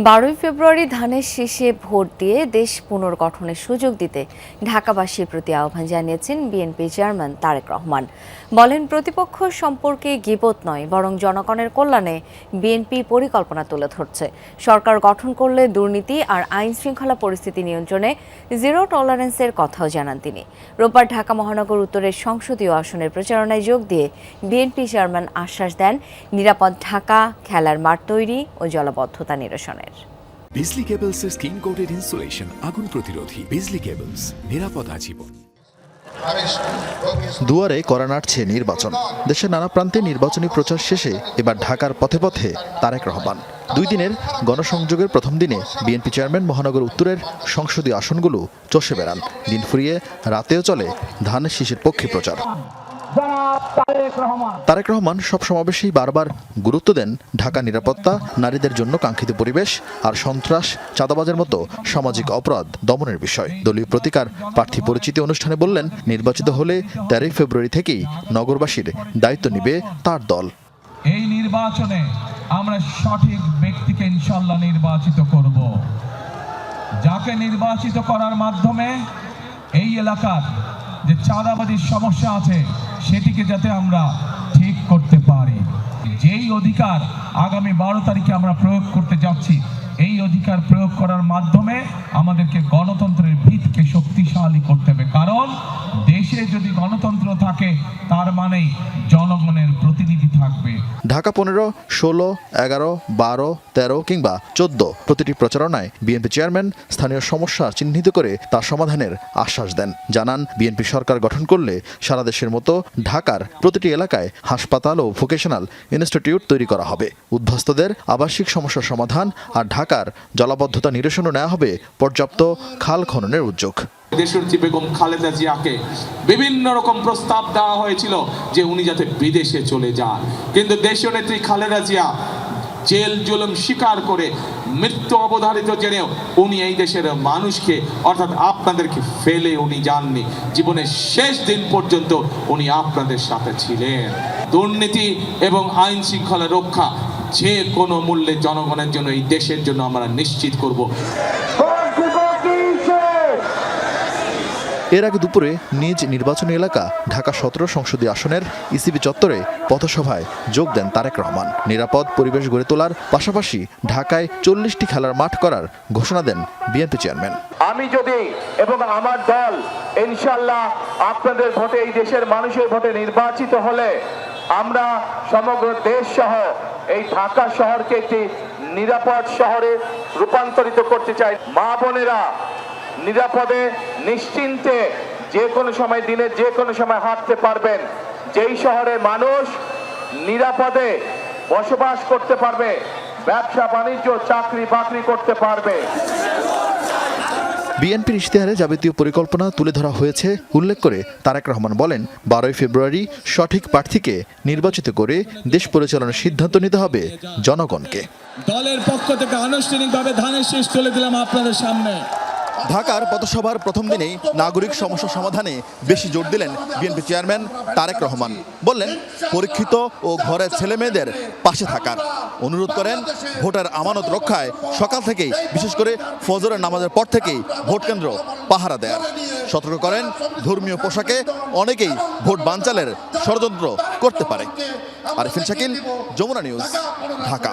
12 ফেব্রুয়ারি ধানের শীষে ভোট দিয়ে দেশ পুনর্গঠনের সুযোগ দিতে ঢাকাবাসীর প্রতি আহ্বান জানিয়েছেন বিএনপি চেয়ারম্যান তারেক রহমান। বলেন, প্রতিপক্ষ সম্পর্কে গীবত নয়, বরং জনগণের কল্যাণে বিএনপি পরিকল্পনা তুলে ধরছে। সরকার গঠন করলে দুর্নীতি আর আইন শৃঙ্খলা পরিস্থিতি নিয়ন্ত্রণে জিরো টলারেন্সের কথাও জানান তিনি। রোববার ঢাকা মহানগর উত্তরের সংসদীয় আসনের প্রচারণায় যোগ দিয়ে বিএনপি চেয়ারম্যান আশ্বাস দেন নিরাপদ ঢাকা, খেলার মাঠ তৈরি ও জলাবদ্ধতা নিরসনের। বিজলি কেবলসের স্কিন কোটেড ইনসুলেশন আগুন প্রতিরোধী। বিজলি কেবলস, নিরাপদ আজীবন। দুয়ারে কড়া নাড়ছে নির্বাচন। দেশের নানা প্রান্তে নির্বাচনী প্রচার শেষে এবার ঢাকার পথে পথে তারেক রহমান। 2 দিনের গণসংযোগের প্রথম দিনে বিএনপি চেয়ারম্যান মহানগর উত্তরের সংসদীয় আসনগুলো চষে বেড়ান। দিন ফুরিয়ে রাতেও চলে ধানের শীষের পক্ষে প্রচার। তারেক রহমান সব সমাবেশেই বারবার গুরুত্ব দেন ঢাকা নিরাপত্তা, নারীদের জন্য কাঙ্ক্ষিত পরিবেশ আর সন্ত্রাস, চাঁদাবাজের মতো সামাজিক অপরাধ দমনের বিষয়। দলীয় প্রতিকার প্রার্থী পরিচিতি অনুষ্ঠানে বললেন, নির্বাচিত হলে 13 ফেব্রুয়ারি থেকেই নগরবাসীর দায়িত্ব নিবে তার দল। এই নির্বাচনে আমরা সঠিক ব্যক্তিকে ইনশাআল্লাহ নির্বাচিত করব, যাকে নির্বাচিত করার মাধ্যমে এই এলাকার যে চাঁদাবাজির সমস্যা আছে সেটিকে যাতে আমরা ঠিক করতে পারি। যেই অধিকার আগামী 12 তারিখে আমরা প্রয়োগ করতে যাচ্ছি, এই অধিকার প্রয়োগ করার মাধ্যমে আমাদেরকে গণতন্ত্রের ভিতকে শক্তিশালী করতে হবে। কারণ দেশে যদি গণতন্ত্র থাকে তার মানেই জনগণের প্রতিনিধি থাকবে। ঢাকা 15, 16, 11, 12, 13 কিংবা 14 প্রতিটি প্রচারণায় বিএনপি চেয়ারম্যান স্থানীয় সমস্যা চিহ্নিত করে তার সমাধানের আশ্বাস দেন। জানান, বিএনপি সরকার গঠন করলে সারা দেশের মতো ঢাকার প্রতিটি এলাকায় হাসপাতাল ও ভোকেশনাল ইনস্টিটিউট তৈরি করা হবে। উদ্বাস্তুদের আবাসিক সমস্যার সমাধান আর ঢাকার জলাবদ্ধতা নিরসনও নেওয়া হবে পর্যাপ্ত খাল খননের উদ্যোগ। দেশনেত্রী বেগম খালেদা জিয়াকে বিভিন্ন রকম প্রস্তাব দেওয়া হয়েছিল যে উনি যাতে বিদেশে চলে যান, কিন্তু দেশনেত্রী খালেদা জিয়া জেল জুলুম স্বীকার করে মৃত্যু অবধারিত জেনেও উনি এই দেশের মানুষকে অর্থাৎ আপনাদেরকে ফেলে উনি যাননি। জীবনের শেষ দিন পর্যন্ত উনি আপনাদের সাথে ছিলেন। দুর্নীতি এবং আইন শৃঙ্খলা রক্ষা যে কোনো মূল্যে জনগণের জন্য, এই দেশের জন্য আমরা নিশ্চিত করব। এর আগে দুপুরে নিজ নির্বাচনী এলাকা ঢাকা 17 সংসদীয় আসনের ইসিবি চত্বরে পথসভায় যোগ দেন তারেক রহমান। নিরাপদ পরিবেশ গড়ে তোলার পাশাপাশি ঢাকায় 40টি খেলার মাঠ করার ঘোষণা দেন বিএনপি চেয়ারম্যান। আমি যদি এবং আমার দল ইনশাআল্লাহ আপনাদের ভোটে, এই দেশের মানুষের ভোটে নির্বাচিত হলে আমরা সমগ্র দেশ সহ এই ঢাকা শহরকে একটি নিরাপদ শহরে রূপান্তরিত করতে চাই। মা বোনেরা নিরাপদে নিশ্চিন্তে যে কোনো সময়, দিনের যে কোনো সময় হাঁটতে পারবেন। যেই শহরের মানুষ নিরাপদে বসবাস করতে পারবে, ব্যবসা বাণিজ্য, চাকরি বাকরি করতে পারবে। বিএনপির ইশতেহারে যাবতীয় পরিকল্পনা তুলে ধরা হয়েছে উল্লেখ করে তারেক রহমান বলেন, 12 ফেব্রুয়ারি সঠিক প্রার্থীকে নির্বাচিত করে দেশ পরিচালনার সিদ্ধান্ত নিতে হবে জনগণকে। দলের পক্ষ থেকে আনুষ্ঠানিকভাবে ধানের শীষ তুলে দিলাম আপনাদের সামনে। ঢাকার পথসভার প্রথম দিনেই নাগরিক সমস্যা সমাধানে বেশি জোর দিলেন বিএনপি চেয়ারম্যান তারেক রহমান। বললেন, পরীক্ষিত ও ঘরের ছেলেমেয়েদের পাশে থাকার অনুরোধ করেন। ভোটার আমানত রক্ষায় সকাল থেকেই, বিশেষ করে ফজরের নামাজের পর থেকেই ভোট কেন্দ্র পাহারা দেয়ার সতর্ক করেন। ধর্মীয় পোশাকে অনেকেই ভোট বানচালের ষড়যন্ত্র করতে পারে। আরিফিন শাকিল, যমুনা নিউজ, ঢাকা।